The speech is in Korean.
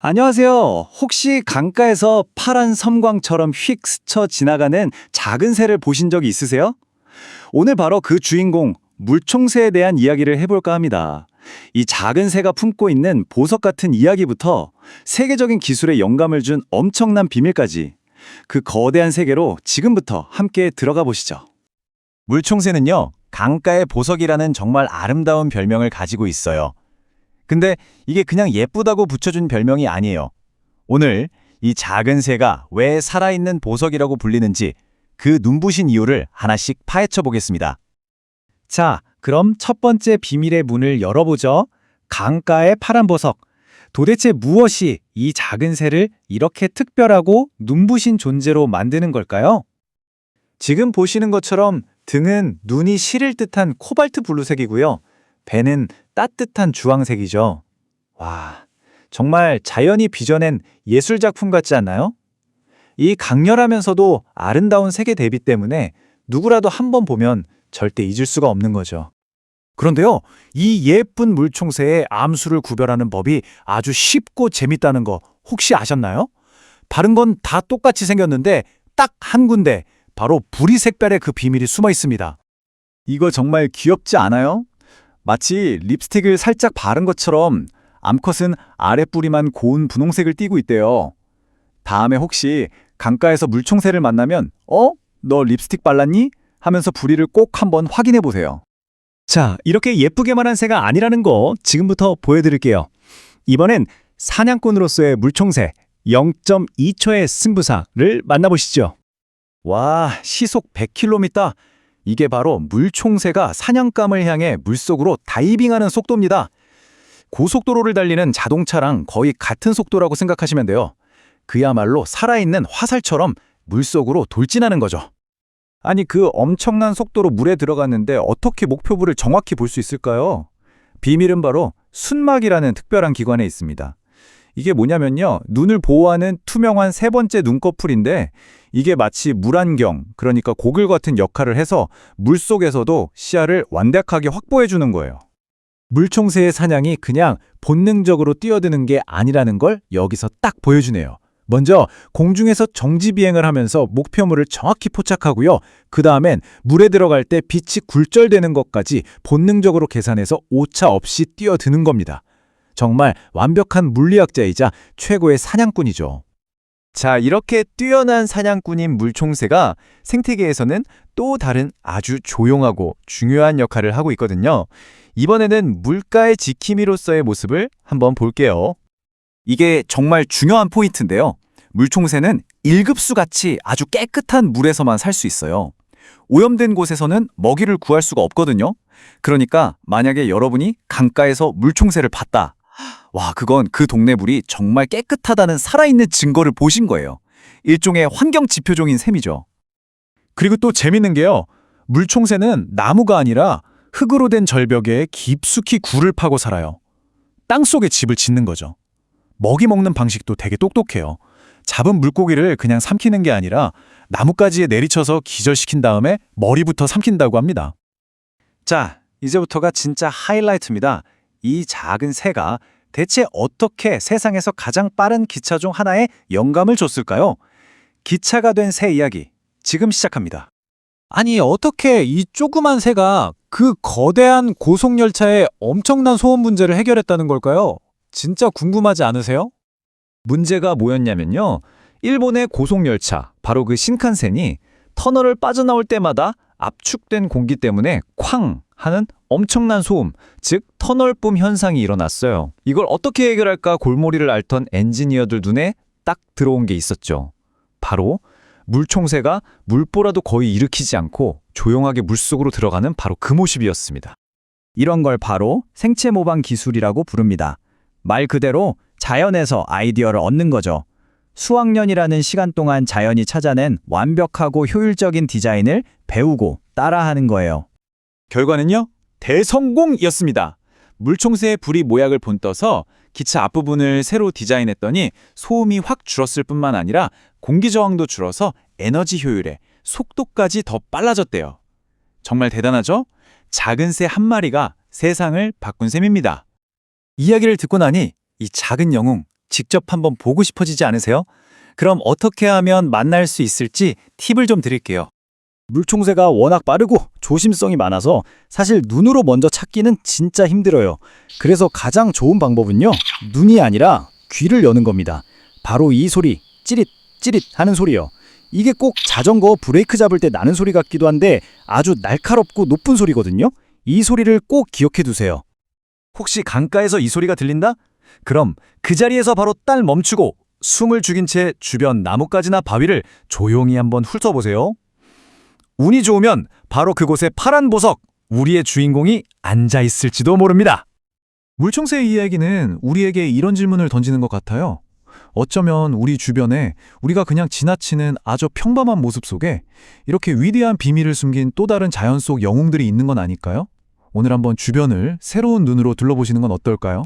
안녕하세요. 혹시 강가에서 파란 섬광처럼 휙 스쳐 지나가는 작은 새를 보신 적이 있으세요? 오늘 바로 그 주인공, 물총새에 대한 이야기를 해볼까 합니다. 이 작은 새가 품고 있는 보석 같은 이야기부터 세계적인 기술에 영감을 준 엄청난 비밀까지 그 거대한 세계로 지금부터 함께 들어가 보시죠. 물총새는요, 강가의 보석이라는 정말 아름다운 별명을 가지고 있어요. 근데 이게 그냥 예쁘다고 붙여준 별명이 아니에요. 오늘 이 작은 새가 왜 살아있는 보석이라고 불리는지 그 눈부신 이유를 하나씩 파헤쳐 보겠습니다. 자, 그럼 첫 번째 비밀의 문을 열어보죠. 강가의 파란 보석. 도대체 무엇이 이 작은 새를 이렇게 특별하고 눈부신 존재로 만드는 걸까요? 지금 보시는 것처럼 등은 눈이 시릴 듯한 코발트 블루색이고요. 배는 따뜻한 주황색이죠. 와, 정말 자연이 빚어낸 예술작품 같지 않나요? 이 강렬하면서도 아름다운 색의 대비 때문에 누구라도 한 번 보면 절대 잊을 수가 없는 거죠. 그런데요, 이 예쁜 물총새의 암수를 구별하는 법이 아주 쉽고 재밌다는 거 혹시 아셨나요? 다른 건 다 똑같이 생겼는데 딱 한 군데, 바로 부리색별의 그 비밀이 숨어 있습니다. 이거 정말 귀엽지 않아요? 마치 립스틱을 살짝 바른 것처럼 암컷은 아랫부리만 고운 분홍색을 띠고 있대요. 다음에 혹시 강가에서 물총새를 만나면 너 립스틱 발랐니? 하면서 부리를 꼭 한번 확인해 보세요. 자, 이렇게 예쁘게만 한 새가 아니라는 거 지금부터 보여드릴게요. 이번엔 사냥꾼으로서의 물총새 0.2초의 승부사를 만나보시죠. 와, 시속 100km. 이게 바로 물총새가 사냥감을 향해 물속으로 다이빙하는 속도입니다. 고속도로를 달리는 자동차랑 거의 같은 속도라고 생각하시면 돼요. 그야말로 살아있는 화살처럼 물속으로 돌진하는 거죠. 아니, 그 엄청난 속도로 물에 들어갔는데 어떻게 목표물을 정확히 볼 수 있을까요? 비밀은 바로 순막이라는 특별한 기관에 있습니다. 이게 뭐냐면요, 눈을 보호하는 투명한 세 번째 눈꺼풀인데 이게 마치 물안경, 그러니까 고글 같은 역할을 해서 물속에서도 시야를 완벽하게 확보해주는 거예요. 물총새의 사냥이 그냥 본능적으로 뛰어드는 게 아니라는 걸 여기서 딱 보여주네요. 먼저 공중에서 정지 비행을 하면서 목표물을 정확히 포착하고요. 그 다음엔 물에 들어갈 때 빛이 굴절되는 것까지 본능적으로 계산해서 오차 없이 뛰어드는 겁니다. 정말 완벽한 물리학자이자 최고의 사냥꾼이죠. 자, 이렇게 뛰어난 사냥꾼인 물총새가 생태계에서는 또 다른 아주 조용하고 중요한 역할을 하고 있거든요. 이번에는 물가의 지킴이로서의 모습을 한번 볼게요. 이게 정말 중요한 포인트인데요. 물총새는 1급수같이 아주 깨끗한 물에서만 살 수 있어요. 오염된 곳에서는 먹이를 구할 수가 없거든요. 그러니까 만약에 여러분이 강가에서 물총새를 봤다. 와, 그건 그 동네 물이 정말 깨끗하다는 살아있는 증거를 보신 거예요. 일종의 환경 지표종인 셈이죠. 그리고 또 재밌는 게요. 물총새는 나무가 아니라 흙으로 된 절벽에 깊숙이 굴을 파고 살아요. 땅속에 집을 짓는 거죠. 먹이 먹는 방식도 되게 똑똑해요. 잡은 물고기를 그냥 삼키는 게 아니라 나뭇가지에 내리쳐서 기절시킨 다음에 머리부터 삼킨다고 합니다. 자, 이제부터가 진짜 하이라이트입니다. 이 작은 새가 대체 어떻게 세상에서 가장 빠른 기차 중 하나에 영감을 줬을까요? 기차가 된 새 이야기, 지금 시작합니다. 아니, 어떻게 이 조그만 새가 그 거대한 고속열차의 엄청난 소음 문제를 해결했다는 걸까요? 진짜 궁금하지 않으세요? 문제가 뭐였냐면요. 일본의 고속열차, 바로 그 신칸센이 터널을 빠져나올 때마다 압축된 공기 때문에 쾅 하는 엄청난 소음, 즉 터널붐 현상이 일어났어요. 이걸 어떻게 해결할까 골머리를 앓던 엔지니어들 눈에 딱 들어온 게 있었죠. 바로 물총새가 물보라도 거의 일으키지 않고 조용하게 물속으로 들어가는 바로 그 모습이었습니다. 이런 걸 바로 생체 모방 기술이라고 부릅니다. 말 그대로 자연에서 아이디어를 얻는 거죠. 수억 년이라는 시간 동안 자연이 찾아낸 완벽하고 효율적인 디자인을 배우고 따라하는 거예요. 결과는요? 대성공이었습니다. 물총새의 부리 모양을 본떠서 기차 앞부분을 새로 디자인했더니 소음이 확 줄었을 뿐만 아니라 공기 저항도 줄어서 에너지 효율에 속도까지 더 빨라졌대요. 정말 대단하죠? 작은 새 한 마리가 세상을 바꾼 셈입니다. 이야기를 듣고 나니 이 작은 영웅 직접 한번 보고 싶어지지 않으세요? 그럼 어떻게 하면 만날 수 있을지 팁을 좀 드릴게요. 물총새가 워낙 빠르고 조심성이 많아서 사실 눈으로 먼저 찾기는 진짜 힘들어요. 그래서 가장 좋은 방법은요, 눈이 아니라 귀를 여는 겁니다. 바로 이 소리, 찌릿, 찌릿 하는 소리요. 이게 꼭 자전거 브레이크 잡을 때 나는 소리 같기도 한데 아주 날카롭고 높은 소리거든요. 이 소리를 꼭 기억해 두세요. 혹시 강가에서 이 소리가 들린다? 그럼 그 자리에서 바로 딸 멈추고 숨을 죽인 채 주변 나뭇가지나 바위를 조용히 한번 훑어보세요. 운이 좋으면 바로 그곳에 파란 보석, 우리의 주인공이 앉아 있을지도 모릅니다. 물총새의 이야기는 우리에게 이런 질문을 던지는 것 같아요. 어쩌면 우리 주변에 우리가 그냥 지나치는 아주 평범한 모습 속에 이렇게 위대한 비밀을 숨긴 또 다른 자연 속 영웅들이 있는 건 아닐까요? 오늘 한번 주변을 새로운 눈으로 둘러보시는 건 어떨까요?